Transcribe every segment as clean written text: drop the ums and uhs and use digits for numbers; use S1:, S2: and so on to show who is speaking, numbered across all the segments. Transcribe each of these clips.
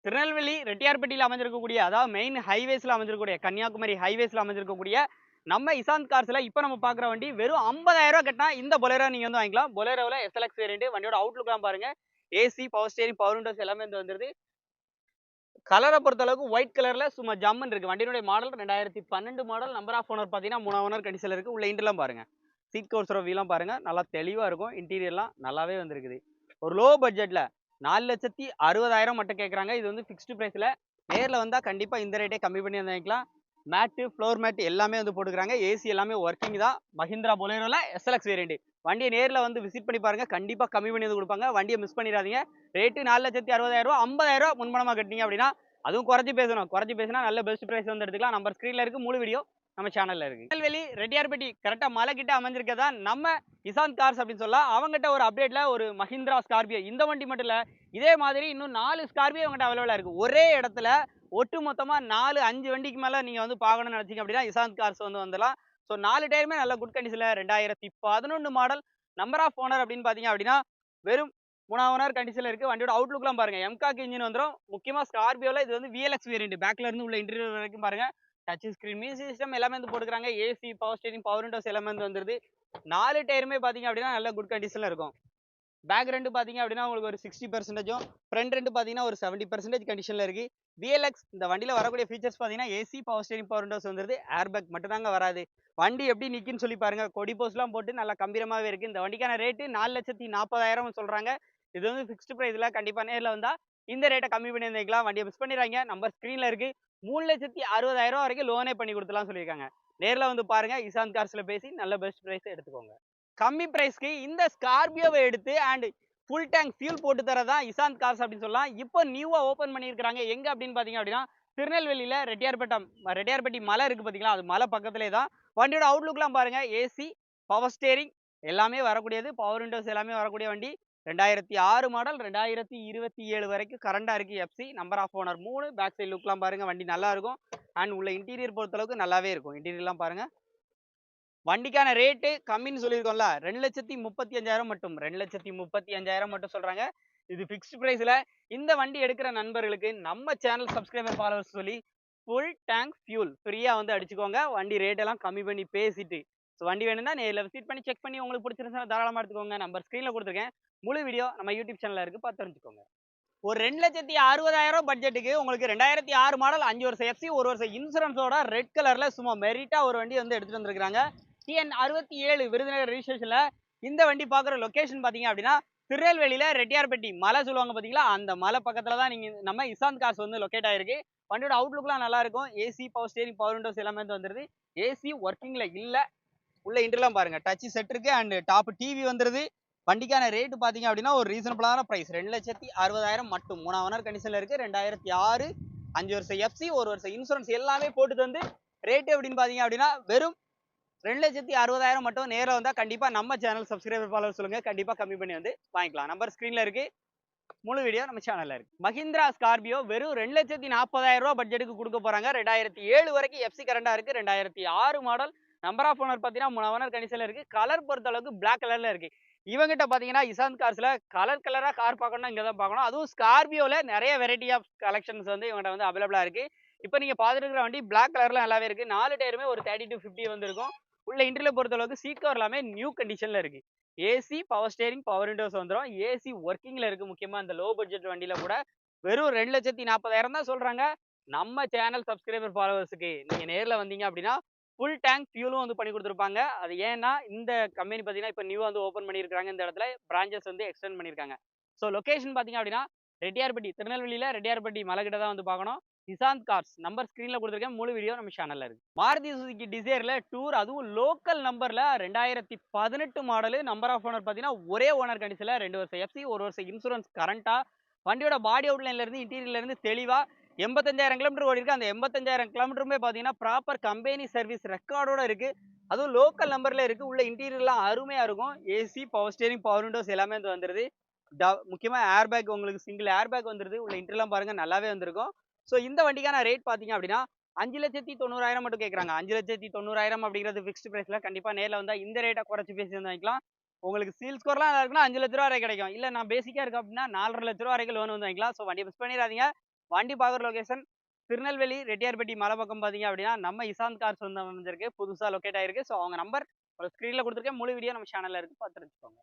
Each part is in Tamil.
S1: திருநெல்வேலி ரெட்டியார்பட்டியில் அமைஞ்சிருக்கக்கூடிய அதாவது மெயின் ஹைவேஸ்ல அமைஞ்சிருக்கக்கூடிய கன்னியாகுமரி ஹைவேஸ்ல அமைஞ்சிருக்கக்கூடிய நம்ம இசாந்த் கார்ஸ்ல இப்போ நம்ம பார்க்குற வண்டி வெறும் 50,000 ரூபா கட்டினா இந்த பொலேரோ நீங்க வந்து வாங்கிக்கலாம். பொலேரோவில் எஸ்எல்எக்ஸ் வேரியன்ட் வண்டியோட அவுட்லுக்லாம் பாருங்க. AC power steering power Windows எல்லாமே வந்து வந்துருது. கலரை பொறுத்த அளவுக்கு ஒயிட் கலர்ல சும்மா ஜம்முன்னு இருக்கு. வண்டியினுடைய model 2012 model. Number of owner பார்த்தீங்கன்னா 3 ஓனர் கண்டிஷன்ல இருக்கு. உள்ள இன்டர்லாம் பாருங்க. சீட் கவர்ஸ் வீலாம் பாருங்க, நல்லா தெளிவா இருக்கும். இன்டீரியர்லாம் நல்லாவே வந்திருக்குது. ஒரு லோ பட்ஜெட்ல 4,60,000 மட்டும் கேட்குறாங்க. இது வந்து ஃபிக்ஸ்டு ப்ரைஸில் நேரில் வந்தால் கண்டிப்பாக இந்த ரேட்டே கம்மி பண்ணி வாங்கிக்கலாம். மேட்டு ஃப்ளோர் மேட் எல்லாமே வந்து போட்டுக்கிறாங்க. ஏசி எல்லாமே ஒர்க்கிங் தான். மஹிந்திரா பொலேரோல எஸ்எல்எக்ஸ் வேரியன்ட். வண்டியை நேரில் வந்து விசிட் பண்ணி பாருங்க, கண்டிப்பாக கம்மி பண்ணி வந்து கொடுப்பாங்க. வண்டியை மிஸ் பண்ணிடாதீங்க. ரேட்டு 4,60,000 ரூபா. 50,000 ரூபா முன்பணமாக கட்டினீங்க அப்படின்னா அதுவும் குறைச்சி பேசணும். குறைச்சி பேசினா நல்ல பெஸ்ட் ப்ரைஸ் வந்து எடுத்துக்கலாம். நம்பர் ஸ்க்ரீனில் இருக்குது. முழு வீடியோ நம்ம சேனலில் இருக்குது. திருநெல்வேலி ரெட்டியார்பட்டி கரெக்டாக மலை கிட்ட அமைஞ்சிருக்கதா நம்ம இசாந்த் கார்ஸ் அப்படின்னு சொல்லலாம். அவங்ககிட்ட ஒரு அப்டேட்ல ஒரு மஹிந்திரா ஸ்கார்பியோ இந்த வண்டி மட்டும் இல்லை, இதே மாதிரி இன்னும் 4 ஸ்கார்பியோ அவங்ககிட்ட அவைலபிளாக இருக்குது. ஒரே இடத்துல ஒட்டு மொத்தமாக 4-5 வண்டிக்கு மேலே நீங்கள் வந்து பார்க்கணும்னு நினச்சிங்க அப்படின்னா இசாந்த் கார்ஸ் வந்து வந்துடலாம். ஸோ 4 டயருமே நல்ல குட் கண்டிஷனில் 2011 மாடல். நம்பர் ஆஃப் ஓனர் அப்படின்னு பார்த்தீங்க அப்படின்னா வெறும் 3 ஓனர் கண்டிஷனில் இருக்குது. வண்டியோட அவுட்லுக்லாம் பாருங்கள், எம்காக் இன்ஜின் வந்துடும். முக்கியமாக ஸ்கார்பியோவில் இது வந்து விஎல்எக்ஸ் வேரியன்ட். பேக்கில் இருந்து உள்ள இன்டீரியர் வரைக்கும் பாருங்கள். டச் ஸ்க்ரீன் மியூசிக் சிஸ்டம் எல்லாமே வந்து போட்டுக்கிறாங்க. AC power steering power Windows எல்லாமே வந்து வந்துருது. 4 டயருமே பார்த்தீங்க அப்படின்னா நல்ல குட் கண்டிஷனில் இருக்கும். பேக் ரெண்டு பார்த்தீங்க அப்படின்னா உங்களுக்கு ஒரு 60%, ஃப்ரண்ட் ரெண்டு பார்த்தீங்கன்னா ஒரு 70% கண்டிஷனில் இருக்குது. விஎல்எக்ஸ் இந்த வண்டியில் வரக்கூடிய ஃபீச்சர்ஸ் பார்த்தீங்கன்னா AC power steering power windows வந்துருது. ஏர் பேக் மட்டும் தாங்க வராது. வண்டி எப்படி நிற்குன்னு சொல்லி பாருங்க, கொடி போஸ்ட்லாம் போட்டு நல்லா கம்பீரமாகவே இருக்குது. இந்த வண்டிக்கான ரேட்டு 4,40,000 சொல்கிறாங்க. இது வந்து ஃபிக்ஸ்டு ப்ரைஸில் கண்டிப்பாக நேரில் வந்தால் இந்த ரேட்டை கம்மி பண்ணி வந்துக்கலாம். வண்டியை மிஸ் பண்ணிடுறாங்க. நம்பர் ஸ்க்ரீனில் இருக்குது. 3,60,000 வரைக்கும் லோனே பண்ணி கொடுத்துலாம் சொல்லியிருக்காங்க. நேரில் வந்து பாருங்க, இசாந்த் கார்ஸில் பேசி நல்ல பெஸ்ட் ப்ரைஸை எடுத்துக்கோங்க. கம்மி பிரைஸ்க்கு இந்த ஸ்கார்பியோவை எடுத்து அண்ட் ஃபுல் டேங்க் ஃபியூல் போட்டு தரதான் இசாந்த் கார்ஸ் அப்படின்னு சொல்லலாம். இப்போ நியூவா ஓப்பன் பண்ணியிருக்காங்க. எங்க அப்படின்னு பாத்தீங்க அப்படின்னா திருநெல்வேலியில ரெட்டியார்பட்டி மலை இருக்கு பாத்தீங்களா, அது மலை பக்கத்திலே தான். வண்டியோட அவுட்லுக்லாம் பாருங்க, ஏசி பவர் ஸ்டேரிங் எல்லாமே வரக்கூடியது, பவர் விண்டோஸ் எல்லாமே வரக்கூடிய வண்டி. 2006 மாடல். 2027 வரைக்கும் கரண்டா இருக்கு. FC. Number of owner 3. Back side லுக்லாம் பாருங்க, வண்டி நல்லா இருக்கும். அண்ட் உள்ள இன்டீரியர் பொறுத்தளவுக்கு நல்லாவே இருக்கும். இன்டீரியர்லாம் பாருங்க. வண்டிக்கான ரேட்டு கம்மின்னு சொல்லியிருக்கோம்ல, 2,35,000 மட்டும். 2,35,000 மட்டும் சொல்றாங்க. இது ஃபிக்ஸ்டு பிரைஸ்ல இந்த வண்டி எடுக்கிற நண்பர்களுக்கு நம்ம சேனல் சப்ஸ்கிரைபர் ஃபாலோவர்ஸ் சொல்லி ஃபுல் டேங்க் ஃபியூல் ஃப்ரீயா வந்து அடிச்சுக்கோங்க. வண்டி ரேட் எல்லாம் கம்மி பண்ணி பேசிட்டு. ஸோ வண்டி வேணும்னா நேரில் விசிட் பண்ணி செக் பண்ணி உங்களுக்கு பிடிச்சிருந்தா தாராளமாக எடுத்துக்கோங்க. நம்பர் ஸ்க்ரீனில் கொடுத்துருக்கேன். முழு வீடியோ நம்ம யூடியூப் சேனலில் இருக்குது, பார்த்து தெரிஞ்சுக்கோங்க. ஒரு 2,60,000 பட்ஜெட்டுக்கு உங்களுக்கு 2006 மாடல் 5 வருஷம் எஃப்சி 1 வருஷம் இன்சூரன்ஸோட ரெட் கலர்ல சும்மா மெரிட்டா ஒரு வண்டி வந்து எடுத்துட்டு வந்திருக்காங்க. TN67 விருதுநகர் ரெஜிஸ்ட்ரேஷன்ல இந்த வண்டி பார்க்குற லொகேஷன் பார்த்தீங்க அப்படின்னா திருநெல்வேலியில ரெட்டியார்பட்டி மலை சொல்லுவாங்க பார்த்தீங்களா, அந்த மலை பக்கத்தில் தான் நீங்கள் நம்ம இசாந்த் கார்ஸ் வந்து லொக்கேட் ஆயிருக்கு. வண்டியோட அவுட்லுக்லாம் நல்லா இருக்கும். AC power steering power Windows எல்லாமே வந்து வந்துருது. ஏசி ஒர்க்கிங்ல இல்லை. உள்ள இன்டர்லாம் பாருங்க, டச் செட் இருக்கு அண்ட் டாப் டிவி வந்துருது. வண்டிக்கான ரேட் பாத்தீங்க அப்படின்னா ஒரு ரீசனபிளான பிரைஸ் 2,60,000 மட்டும். 3 ஓனர் கண்டிஷன்ல இருக்கு. 2006 5 வருஷம் எஃப்சி 1 வருஷம் இன்சூரன்ஸ் எல்லாமே போட்டு வந்து ரேட் எப்படின்னு பாத்தீங்க அப்படின்னா வெறும் 2,60,000 மட்டும். நேரில் வந்தா கண்டிப்பா நம்ம சேனல் சப்ஸ்கிரைபர் ஃபாலோவர் சொல்லுங்க, கண்டிப்பா கம்மி பண்ணி வந்து வாங்கிக்கலாம். நம்பர் ஸ்கிரீன்ல இருக்கு. முழு வீடியோ நம்ம சேனல்ல இருக்கு. மஹிந்திரா ஸ்கார்பியோ வெறும் 2,40,000 ரூபாய் பட்ஜெட்டுக்கு கொடுக்க போறாங்க. 2007 வரைக்கும் எஃப்சி கரண்டா இருக்கு. 2006 மாடல். நம்பர் ஆஃப் ஓனர் பாத்தீங்கன்னா 3 ஓனர் கண்டிஷன்ல இருக்கு. கலர் பொறுத்த அளவுக்கு பிளாக் கலர்ல இருக்கு. இவங்கிட்ட பாத்தீங்கன்னா இசாந்த் கார்ஸ்ல கலரா கார் பார்க்கணும்னா இங்க தான் பார்க்கணும். அதுவும் ஸ்கார்பியோல நிறைய வெரைட்டி ஆஃப் கலெக்ஷன்ஸ் வந்து இவங்கிட்ட வந்து அவைலபிளா இருக்கு. இப்போ நீங்க பாத்துட்டு இருக்கிற வண்டி பிளாக் கலர்ல நல்லாவே இருக்கு. 4 டயருமே ஒரு 30 to 50 வந்து இருக்கும். உள்ள இன்டீரியர் பொறுத்த அளவுக்கு சீட் கவர் எல்லாமே நியூ கண்டிஷன்ல இருக்கு. AC power steering power Windows வந்துடும். ஏசி ஒர்க்கிங்ல இருக்கு. முக்கியமா இந்த லோ பட்ஜெட் வண்டியில கூட வெறும் 2,40,000 தான் சொல்றாங்க. நம்ம சேனல் சப்ஸ்கிரைபர் ஃபாலோவர்ஸுக்கு நீங்க நேர்ல வந்தீங்க அப்படின்னா ஃபுல் டேங்க் ஃபியூலும் வந்து பண்ணி கொடுத்துருப்பாங்க. அது ஏன்னா இந்த கம்பெனி பார்த்தீங்கன்னா இப்போ நியூ வந்து ஓப்பன் பண்ணியிருக்காங்க. இந்த இடத்துல பிரான்ச்சஸ் வந்து எக்ஸ்டெண்ட் பண்ணியிருக்காங்க. ஸோ லொகேஷன் பார்த்தீங்க அப்படின்னா ரெட்டியார்பட்டி திருநெல்வேலியில ரெட்டியார்பட்டி மலை கிட்ட தான் வந்து பார்க்கணும். இசாந்த் கார்ஸ் நம்பர் ஸ்க்ரீனில் கொடுத்துருக்கேன். முழு வீடியோ நம்ம சேனலில் இருக்கு. மாருதி சுசுகி டிசைர்ல டூர், அதுவும் லோக்கல் நம்பர்ல 2018 மாடலு. நம்பர் ஆஃப் ஓனர் பார்த்தீங்கன்னா ஒரே ஓனர் கண்டிஷன்ல 2 வருஷம் எஃப்சி 1 வருஷம் இன்சூரன்ஸ் கரண்டா. வண்டியோட பாடி அவுட்லைன்ல இருந்து இன்டீரியர்ல இருந்து தெளிவா 85,000 கிலோமீட்டர் ஓடி இருக்கு. அந்த 85,000 கிலோமீட்டருமே பார்த்தீங்கன்னா ப்ராப்பர் கம்பெனி சர்வீஸ் ரெக்கார்டோட இருக்கு. அதுவும் லோக்கல் நம்பர்ல இருக்கு. உள்ள இன்டீரியர்லாம் அருமையா இருக்கும். AC power steering power Windows எல்லாமே வந்து வந்துருது. முக்கியமா ஏர் பேக் உங்களுக்கு சிங்கிள் ஏர் பேக் வந்துருது. உள்ள இன்டர்லாம் பாருங்க நல்லாவே வந்திருக்கும். ஸோ இந்த வண்டிக்கான ரேட் பார்த்தீங்க அப்படின்னா 5,90,000 மட்டும் கேட்குறாங்க. 5,90,000 அப்படிங்கிறது ஃபிக்ஸ்டு பிரைஸ்ல. கண்டிப்பா நேரில் வந்தா இந்த ரேட்டை குறைச்சி பேசி வந்து வாங்கிக்கலாம். உங்களுக்கு சீல் ஸ்கோர்லாம் நல்லா இருக்குன்னா 5 லட்ச ரூபா வரை கிடைக்கும். இல்லை நான் பேசிக்கா இருக்கு அப்படின்னா 4,50,000 வரைக்கும் லோன் வந்து வாங்கிக்கலாம். ஸோ வண்டியை மிஸ் பண்ணிடாதீங்க. வண்டி பார்க்குற லொகேஷன் திருநெல்வேலி ரெட்டியார்பட்டி மலை பக்கம் பார்த்தீங்க அப்படின்னா நம்ம இசாந்த் கார்ஸ் வந்து அமைஞ்சிருக்கு, புதுசாக லொக்கேட் ஆயிருக்கு. ஸோ அவங்க நம்பர் ஒரு ஸ்க்ரீனில் கொடுத்துருக்கேன். முழு வீடியோ நம்ம சேனலில் இருக்குது, பார்த்து தெரிஞ்சுக்கோங்க.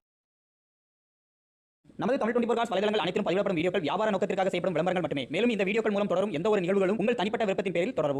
S2: நமது தமிழ் 24 காஸ் வலைதளங்கள் அனைத்தும் பதிவிடப்படும் வீடியோக்கள் வியாபார நோக்கத்திற்காக செய்யப்படும் விளம்பரங்கள் மட்டுமே. மேலும் இந்த வீடியோக்கள் மூலம் தொடரும் எந்த ஒரு நிகழ்வுகளும் உங்கள் தனிப்பட்ட விருப்பத்தின் பேரில் தொடரவும்.